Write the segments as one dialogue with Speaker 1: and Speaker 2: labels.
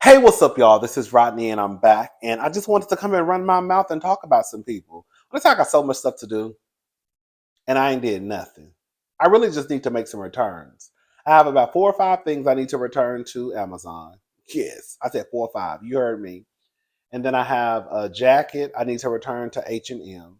Speaker 1: Hey, what's up, y'all? This is Rodney, and I'm back. And I just wanted to come and run my mouth and talk about some people. Honestly, I got so much stuff to do, and I ain't did nothing. I really just need to make some returns. I have about 4 or 5 things I need to return to Amazon. Yes, I said 4 or 5. You heard me. And then I have a jacket I need to return to H&M.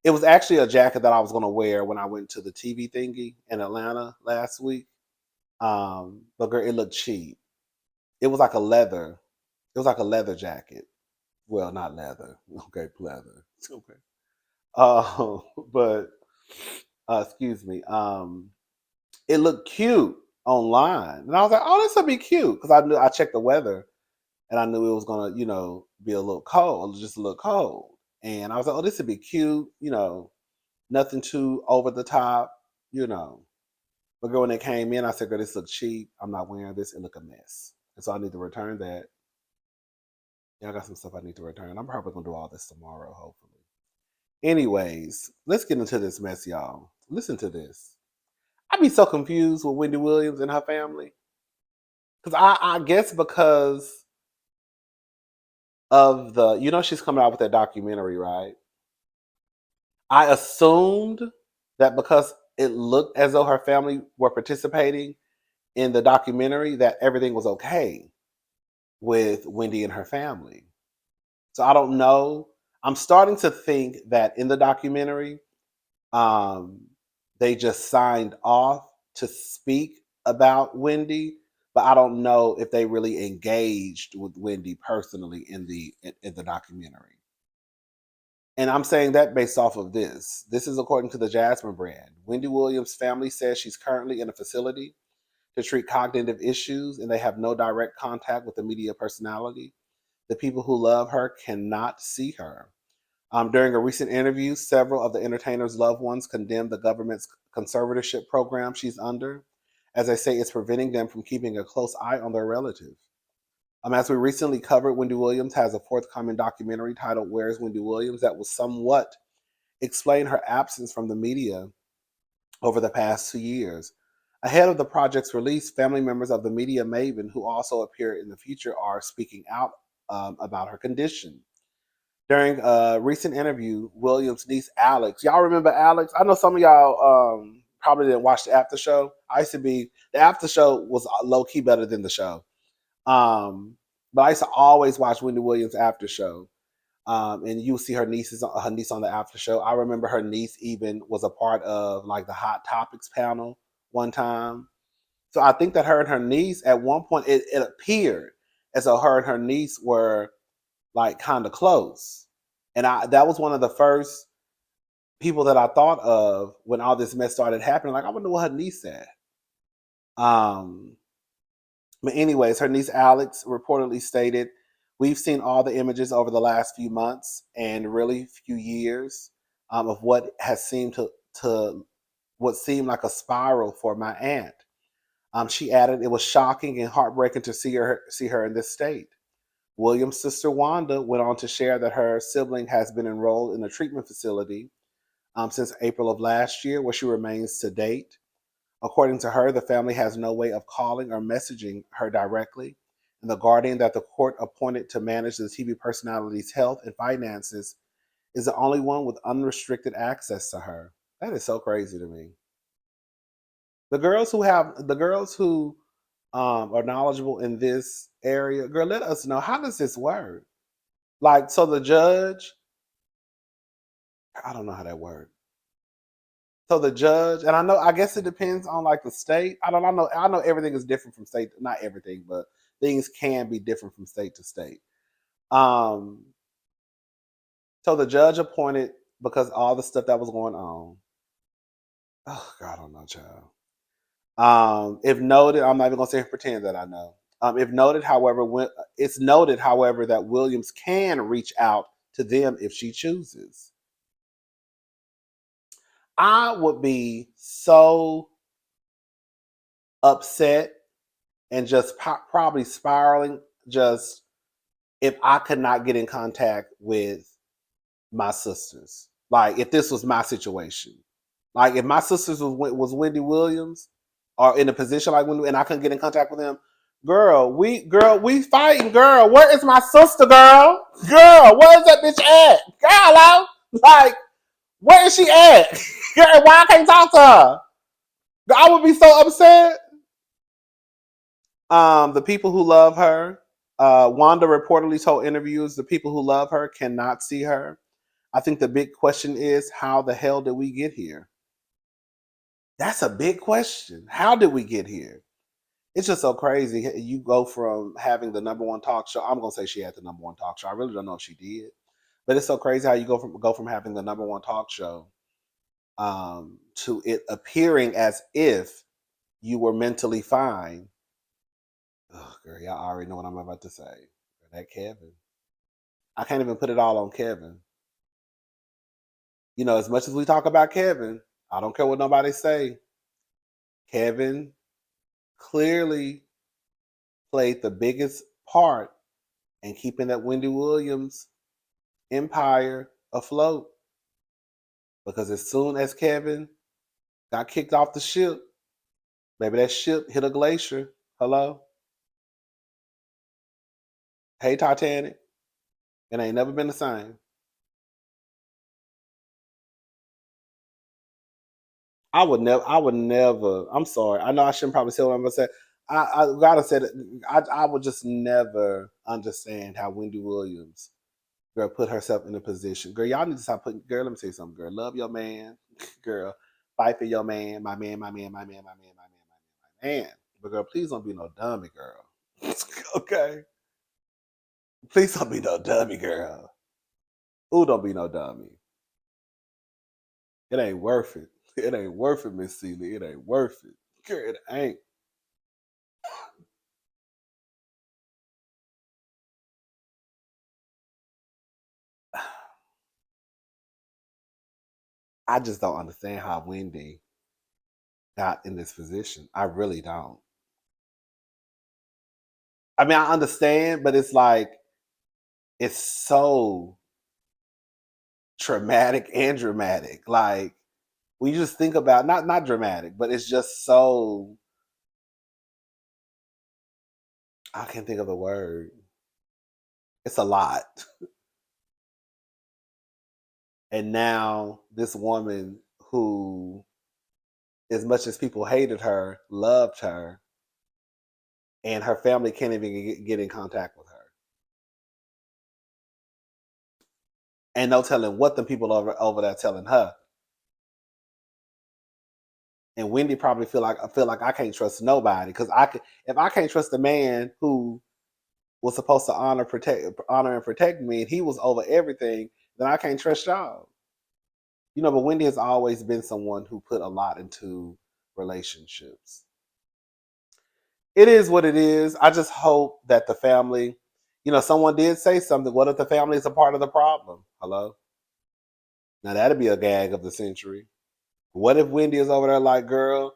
Speaker 1: It was actually a jacket that I was going to wear when I went to the TV thingy in Atlanta last week. But girl, it looked cheap. It was like a leather. It was like a leather jacket. Well, not leather. Okay, leather. Okay. Uh, but excuse me. It looked cute online, and I was like, "Oh, this will be cute," because I checked the weather, and I knew it was gonna, be a little cold, just a little cold. And I was like, "Oh, this would be cute," nothing too over the top, you know. But girl, when it came in, I said, "Girl, this looks cheap. I'm not wearing this. It look a mess," and so I need to return that. Yeah, I got some stuff I need to return. I'm probably gonna do all this tomorrow, hopefully. Anyways, let's get into this mess, y'all. Listen to this. I'd be so confused with Wendy Williams and her family. Because I guess because of she's coming out with that documentary, right? I assumed that because it looked as though her family were participating in the documentary, that everything was okay with Wendy and her family. So I don't know. I'm starting to think that in the documentary, um, they just signed off to speak about Wendy, but I don't know if they really engaged with Wendy personally in the documentary. And I'm saying that based off of this. This is according to the Jasmine brand. Wendy Williams' family says she's currently in a facility to treat cognitive issues, and they have no direct contact with the media personality. The people who love her cannot see her. During a recent interview, several of the entertainer's loved ones condemned the government's conservatorship program she's under, as they say it's preventing them from keeping a close eye on their relative. As we recently covered, Wendy Williams has a forthcoming documentary titled Where's Wendy Williams that will somewhat explain her absence from the media over the past 2 years. Ahead of the project's release, family members of the media maven, who also appear in the future, are speaking out about her condition. During a recent interview, Williams' niece Alex, y'all remember Alex? I know some of y'all probably didn't watch the after show. The after show was low key better than the show. Um, but I used to always watch Wendy Williams' after show. And you see her niece on the after show. I remember her niece even was a part of like the Hot Topics panel one time. So I think that her and her niece at one point it appeared as though her and her niece were like kind of close. And that was one of the first people that I thought of when all this mess started happening. Like, I wonder what her niece said. Um, but anyways, her niece Alex reportedly stated, "We've seen all the images over the last few months and really few years of what has seemed to what seemed like a spiral for my aunt." She added, "It was shocking and heartbreaking to see her in this state." Williams' sister Wanda went on to share that her sibling has been enrolled in a treatment facility since April of last year, where she remains to date. According to her, the family has no way of calling or messaging her directly, and the guardian that the court appointed to manage the TV personality's health and finances is the only one with unrestricted access to her. That is so crazy to me. The girls who are knowledgeable in this area, girl, let us know, how does this work? Like, so the judge, I don't know how that works. So the judge, and I guess it depends on like the state. I know everything is different from state, not everything, but things can be different from state to state. Um, so the judge appointed because all the stuff that was going on. Oh God, I don't know, child. If noted, I'm not even gonna say pretend that I know. If noted, however, it's noted, however, that Williams can reach out to them if she chooses. I would be so upset and just probably spiraling just if I could not get in contact with my sisters. Like if this was my situation, like if my sisters was Wendy Williams or in a position like Wendy, and I couldn't get in contact with them, we fighting, girl. Where is my sister, girl? Girl, where is that bitch at? Girl, hello? Like, where is she at? Girl, why I can't talk to her? I would be so upset. The people who love her, Wanda reportedly told interviewers the people who love her cannot see her. I think the big question is, how the hell did we get here? That's a big question. How did we get here? It's just so crazy. You go from having the number one talk show. I'm gonna say she had the number one talk show. I really don't know if she did, but it's so crazy how you go from having the number one talk show to it appearing as if you were mentally fine. Oh, girl, y'all already know what I'm about to say. That Kevin. I can't even put it all on Kevin. You know, as much as we talk about Kevin, I don't care what nobody say. Kevin clearly played the biggest part in keeping that Wendy Williams empire afloat. Because as soon as Kevin got kicked off the ship, maybe that ship hit a glacier. Hello? Hey, Titanic. It ain't never been the same. I would never. I'm sorry. I know I shouldn't probably say what I'm gonna say. I gotta say that I would just never understand how Wendy Williams, girl, put herself in a position. Girl, y'all need to stop putting. Girl, let me tell you something. Girl, love your man. Girl, fight for your man. My man. My man. My man. My man. My man. My man. My man. But girl, please don't be no dummy, girl. Okay. Please don't be no dummy, girl. Ooh, don't be no dummy. It ain't worth it. It ain't worth it, Miss Celie. It ain't worth it. Girl, it ain't. I just don't understand how Wendy got in this position. I really don't. I mean, I understand, but it's like it's so traumatic and dramatic. Like we just think about not dramatic, but it's just so I can't think of the word. It's a lot. And now this woman who, as much as people hated her, loved her, and her family can't even get in contact with her. And no telling what the people over there telling her. And Wendy probably feel like I can't trust nobody because if I can't trust the man who was supposed to honor and protect me, and he was over everything, then I can't trust y'all. You know, but Wendy has always been someone who put a lot into relationships. It is what it is. I just hope that the family, someone did say something. What if the family is a part of the problem? Hello? Now that'd be a gag of the century. What if Wendy is over there like, girl,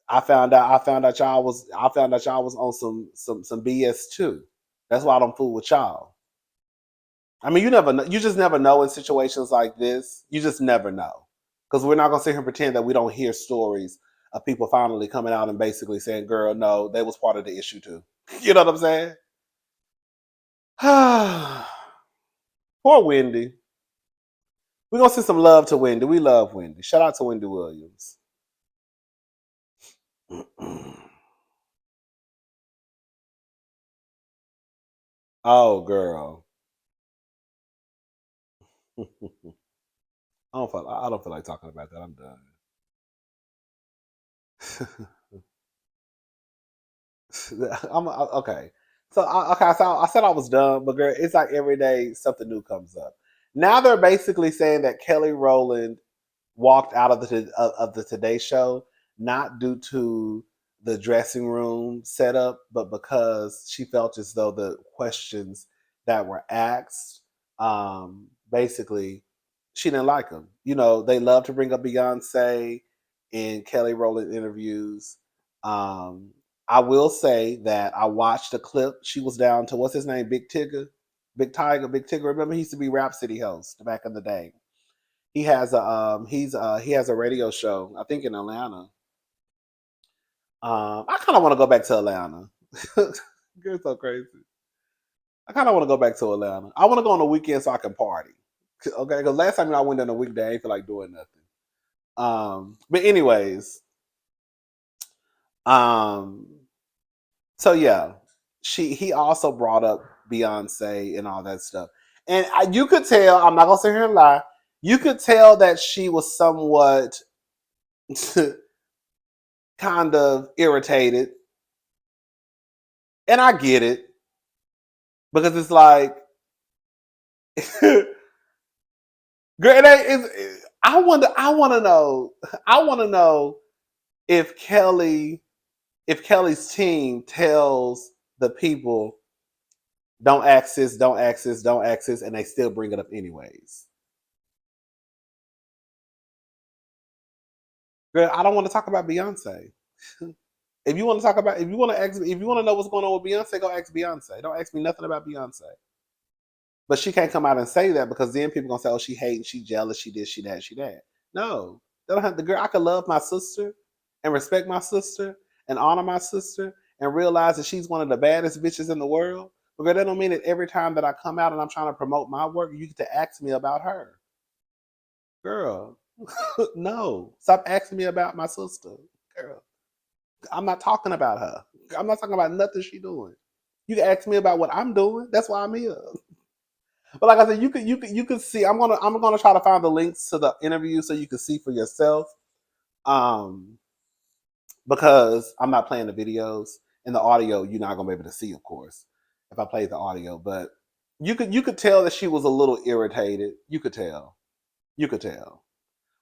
Speaker 1: I found out y'all was on some BS too. That's why I don't fool with y'all. I mean, you never know. You just never know in situations like this. You just never know. Because we're not gonna sit here and pretend that we don't hear stories of people finally coming out and basically saying, girl, no, they was part of the issue too. You know what I'm saying? Poor Wendy. We're gonna send some love to Wendy. We love Wendy. Shout out to Wendy Williams. Oh girl. I don't feel like talking about that. I'm done. Okay. So I said I was done, but girl, it's like every day something new comes up. Now they're basically saying that Kelly Rowland walked out of the Today Show not due to the dressing room setup, but because she felt as though the questions that were asked, basically, she didn't like them. You know, they love to bring up Beyonce in Kelly Rowland interviews. Um, I will say that I watched a clip. She was down to what's his name, Big Tigger, Big Tiger, Big Tigger. Remember, he used to be Rap City host back in the day. He has a radio show, I think in Atlanta. I kind of want to go back to Atlanta. You're so crazy. I kind of want to go back to Atlanta. I want to go on the weekend so I can party. Okay, because last time I went on a weekday, I didn't feel like doing nothing. But anyways, um, so yeah, he also brought up Beyonce and all that stuff, and you could tell. I'm not gonna sit here and lie. You could tell that she was somewhat kind of irritated, and I get it because it's like, girl, I wonder. I want to know if Kelly's team tells the people don't ask this, don't ask this, don't ask this, and they still bring it up anyways. Girl, I don't want to talk about Beyonce. If you want to talk about, if you want to know what's going on with Beyonce, go ask Beyonce. Don't ask me nothing about Beyonce. But she can't come out and say that because then people gonna say, "Oh, she hating, she jealous, she this, she that, she that." No, they don't have the girl. I could love my sister and respect my sister and honor my sister and realize that she's one of the baddest bitches in the world. But girl, that don't mean that every time that I come out and I'm trying to promote my work, you get to ask me about her. Girl, no, stop asking me about my sister. Girl, I'm not talking about her. I'm not talking about nothing she doing. You can ask me about what I'm doing. That's why I'm here. But like I said, you could see. I'm gonna try to find the links to the interview so you can see for yourself. Um, because I'm not playing the videos and the audio. You're not gonna be able to see, of course, if I play the audio. But you could tell that she was a little irritated. You could tell. You could tell.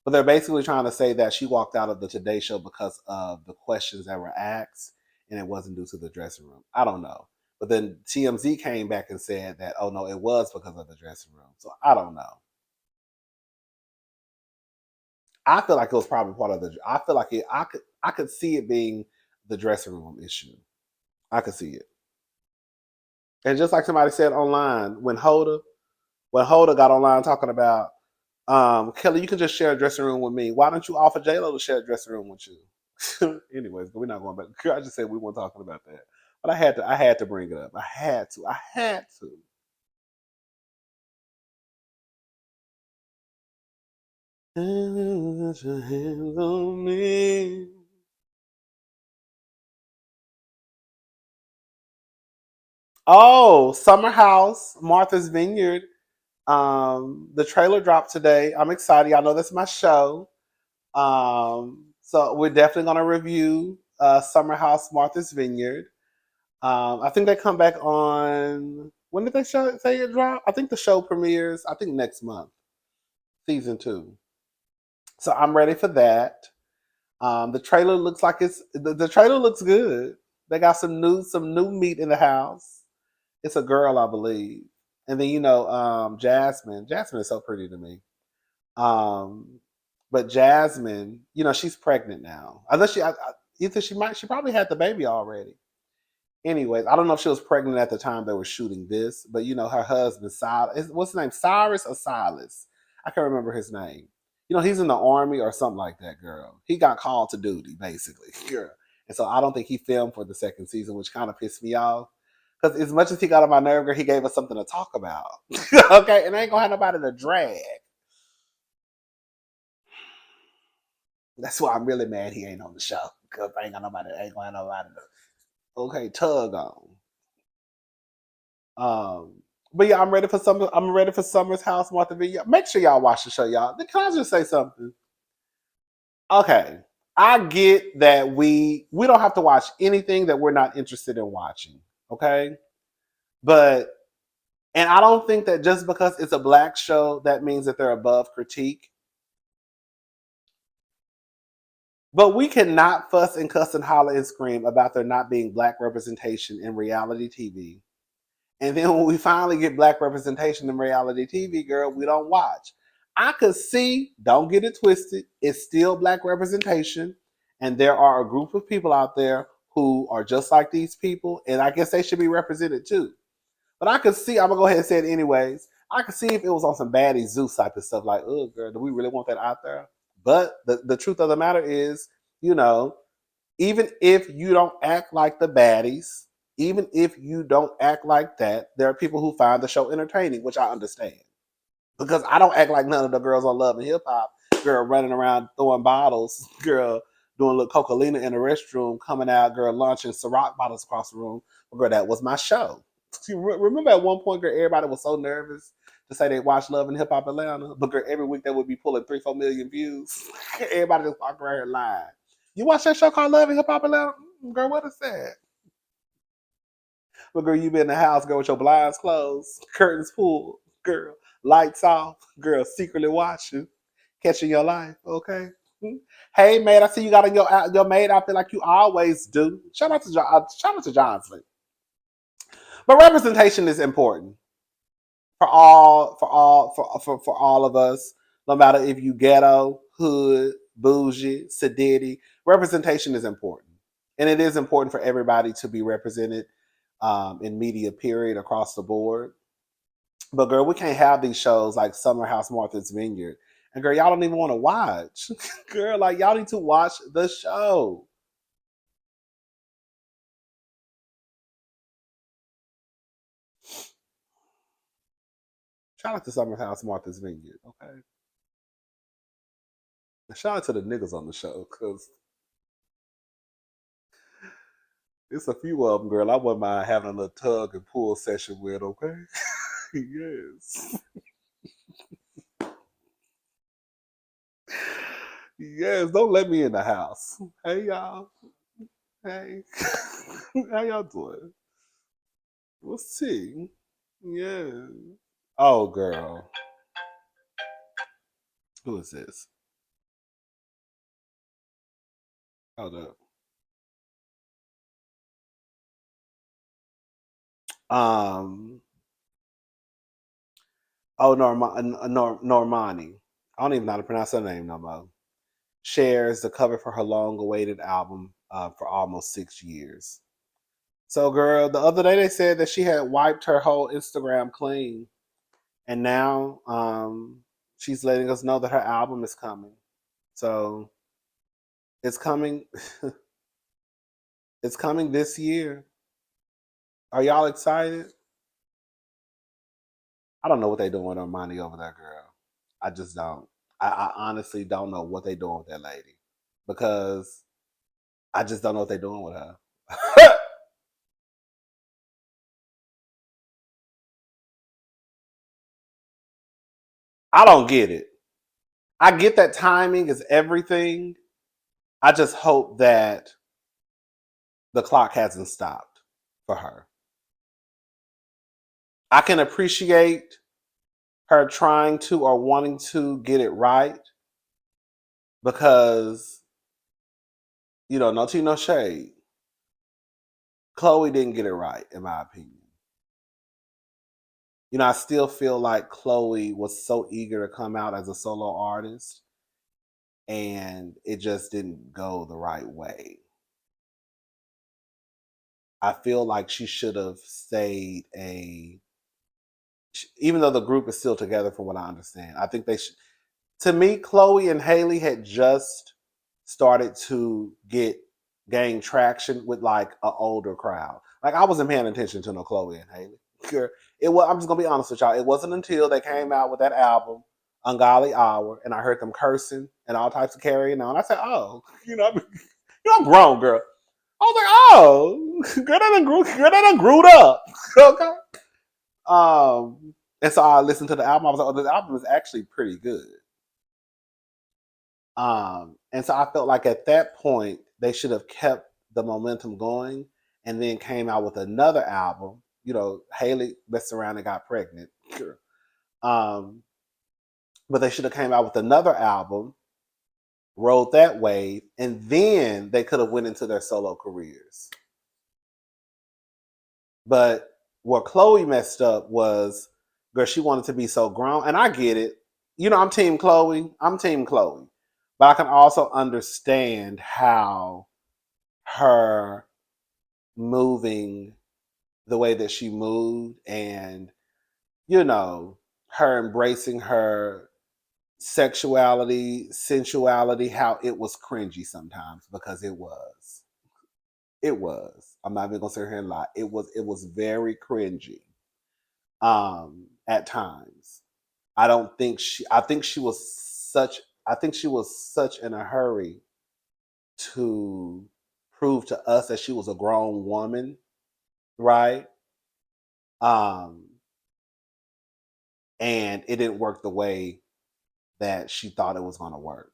Speaker 1: But they're basically trying to say that she walked out of the Today Show because of the questions that were asked, and it wasn't due to the dressing room. I don't know. But then TMZ came back and said that, oh no, it was because of the dressing room. So I don't know. I feel like it was probably part of the. I feel like it. I could see it being the dressing room issue. I could see it. And just like somebody said online, when Hoda got online talking about Kelly, you can just share a dressing room with me. Why don't you offer J Lo to share a dressing room with you? Anyways, but we're not going back. I just said we weren't talking about that, but I had to bring it up. I had to. Put your hands on me. Oh, Summer House, Martha's Vineyard. The trailer dropped today. I'm excited. Y'all know that's my show. So we're definitely gonna review Summer House, Martha's Vineyard. I think they come back on. When did they say it drop? I think the show premieres. I think next month, season 2. So I'm ready for that. The trailer looks like the trailer looks good. They got some new meat in the house. It's a girl, I believe. And then Jasmine. Jasmine is so pretty to me. Um, but Jasmine, she's pregnant now. Unless either she probably had the baby already. Anyways, I don't know if she was pregnant at the time they were shooting this, but her husband, Silas, what's his name? Cyrus or Silas? I can't remember his name. He's in the army or something like that, girl. He got called to duty, basically, girl. And so I don't think he filmed for the second season, which kind of pissed me off. Because as much as he got on my nerve, girl, he gave us something to talk about. Okay, and I ain't gonna have nobody to drag. That's why I'm really mad he ain't on the show. Because I ain't gonna have nobody to, okay, tug on. Um, but yeah, I'm ready for Summer's House, Martha V. Make sure y'all watch the show, y'all. Can I just say something? Okay, I get that we don't have to watch anything that we're not interested in watching. Okay, but and I don't think that just because it's a black show that means that they're above critique. But we cannot fuss and cuss and holler and scream about there not being black representation in reality TV. And then when we finally get black representation in reality TV, girl, we don't watch. I could see, don't get it twisted, it's still black representation. And there are a group of people out there who are just like these people. And I guess they should be represented too. But I could see, I'm going to go ahead and say it anyways. I could see if it was on some baddie Zeus type of stuff, like, oh, girl, do we really want that out there? But the truth of the matter is, you know, even if you don't act like the baddies, Even if you don't act like that, there are people who find the show entertaining, which I understand. Because I don't act like none of the girls on Love and Hip Hop, girl running around throwing bottles, girl doing a little Coca-Lena in the restroom, coming out, girl launching Ciroc bottles across the room. But girl, that was my show. Remember at one point, girl, everybody was so nervous to say they watched Love and Hip Hop Atlanta, but girl, every week they would be pulling 3-4 million views. Everybody just walking around here lying. You watch that show called Love and Hip Hop Atlanta? Girl, what is that? But girl, you be in the house, girl, with your blinds closed, curtains pulled, girl, lights off, girl, secretly watching, catching your life, okay? Hey, man, I see you got on your maid outfit like you always do. Shout out to Johnson. But representation is important for all of us, no matter if you ghetto, hood, bougie, sedity. Representation is important, and it is important for everybody to be represented in media. Period, across the board. But girl, we can't have these shows like Summer House, Martha's Vineyard, and girl, y'all don't even want to watch. Girl, like y'all need to watch the show. Shout out to Summer House, Martha's Vineyard. Okay, and shout out to the niggas on the show because it's a few of them, girl. I wouldn't mind having a little tug and pull session with. Okay, yes, yes. Don't let me in the house. Hey y'all. Hey, how y'all doing? We'll see. Yeah. Oh, girl. Who is this? Hold up. Um. Oh, Normani. I don't even know how to pronounce her name no more. Shares the cover for her long-awaited album for almost 6 years. So, girl, the other day they said that she had wiped her whole Instagram clean, and now she's letting us know that her album is coming. So it's coming. It's coming this year. Are y'all excited? I don't know what they're doing on Money over there, girl. I just don't. I honestly don't know what they're doing with that lady because I just don't know what they're doing with her. I don't get it. I get that timing is everything. I just hope that the clock hasn't stopped for her. I can appreciate her trying to or wanting to get it right because, no tea, no shade. Chloe didn't get it right, in my opinion. I still feel like Chloe was so eager to come out as a solo artist and it just didn't go the right way. I feel like she should have stayed even though the group is still together from what I understand. I think they should, to me, Chloe and Haley had just started to gain traction with like an older crowd. Like I wasn't paying attention to no Chloe and Haley. It was. I'm just gonna be honest with y'all. It wasn't until they came out with that album, Ungodly Hour, and I heard them cursing and all types of carrying on. I said, "Oh, I'm grown, girl." I was like, "Oh, girl, that done grew up." Okay. And so I listened to the album. I was like, "Oh, this album is actually pretty good." And so I felt like at that point they should have kept the momentum going and then came out with another album. Haley messed around and got pregnant. Sure. But they should have came out with another album, rode that wave, and then they could have went into their solo careers. But what Chloe messed up was, girl, she wanted to be so grown, and I get it. I'm Team Chloe. I'm Team Chloe, but I can also understand how her moving the way that she moved and her embracing her sexuality, sensuality, how it was cringy sometimes because it was. It was. I'm not even gonna sit here and lie. It was very cringy. At times. I think she was such in a hurry to prove to us that she was a grown woman, right? Um, and it didn't work the way that she thought it was gonna work.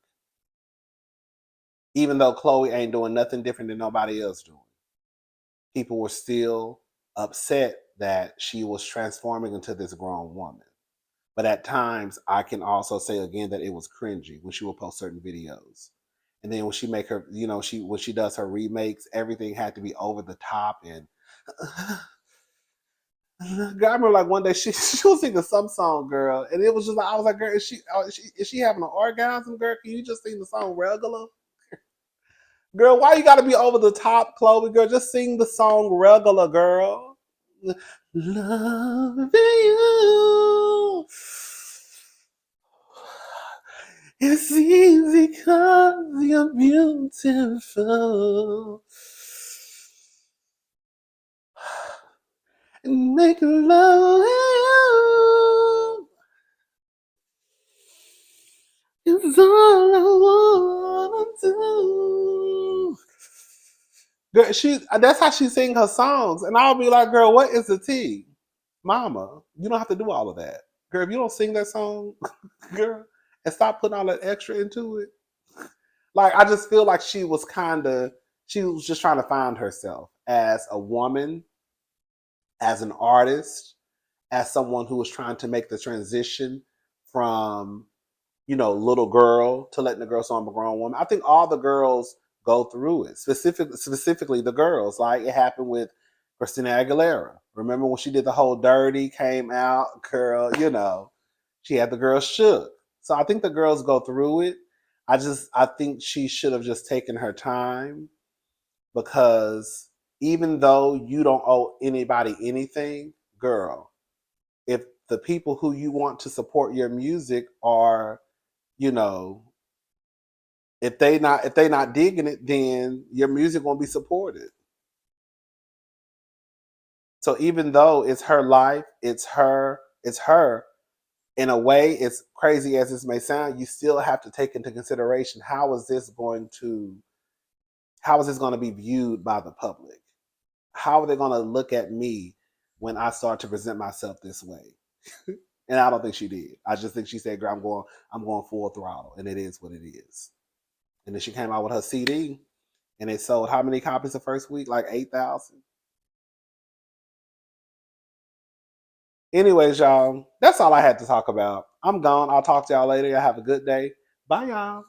Speaker 1: Even though Chloe ain't doing nothing different than nobody else doing. People were still upset that she was transforming into this grown woman. But at times, I can also say again that it was cringy when she would post certain videos. And then when she make her, when she does her remakes, everything had to be over the top. And girl, I remember like one day she was singing some song, girl, and it was just like I was like, girl, is she having an orgasm, girl? Can you just sing the song regular? Girl, why you gotta be over the top, Chloe? Girl, just sing the song regular, girl. Loving you. It's easy cause you're beautiful. And make love with you. It's all I wanna do. Girl, that's how she sing her songs. And I'll be like, girl, what is the tea? Mama, you don't have to do all of that. Girl, if you don't sing that song, girl, and stop putting all that extra into it. Like, I just feel like she was just trying to find herself as a woman, as an artist, as someone who was trying to make the transition from, little girl to letting the girl say I'm a grown woman. I think all the girls go through it. Specifically the girls. Like it happened with Christina Aguilera. Remember when she did the whole dirty, came out, girl, she had the girls shook. So I think the girls go through it. I think she should have just taken her time because even though you don't owe anybody anything, girl, if the people who you want to support your music are, you know, if they not digging it, then your music won't be supported. So even though it's her life, it's her. In a way, it's crazy as this may sound, you still have to take into consideration how is this going to be viewed by the public? How are they going to look at me when I start to present myself this way? And I don't think she did. I just think she said, "Girl, I'm going full throttle," and it is what it is. And then she came out with her CD, and it sold how many copies the first week? Like 8,000. Anyways, y'all, that's all I had to talk about. I'm gone. I'll talk to y'all later. Y'all have a good day. Bye, y'all.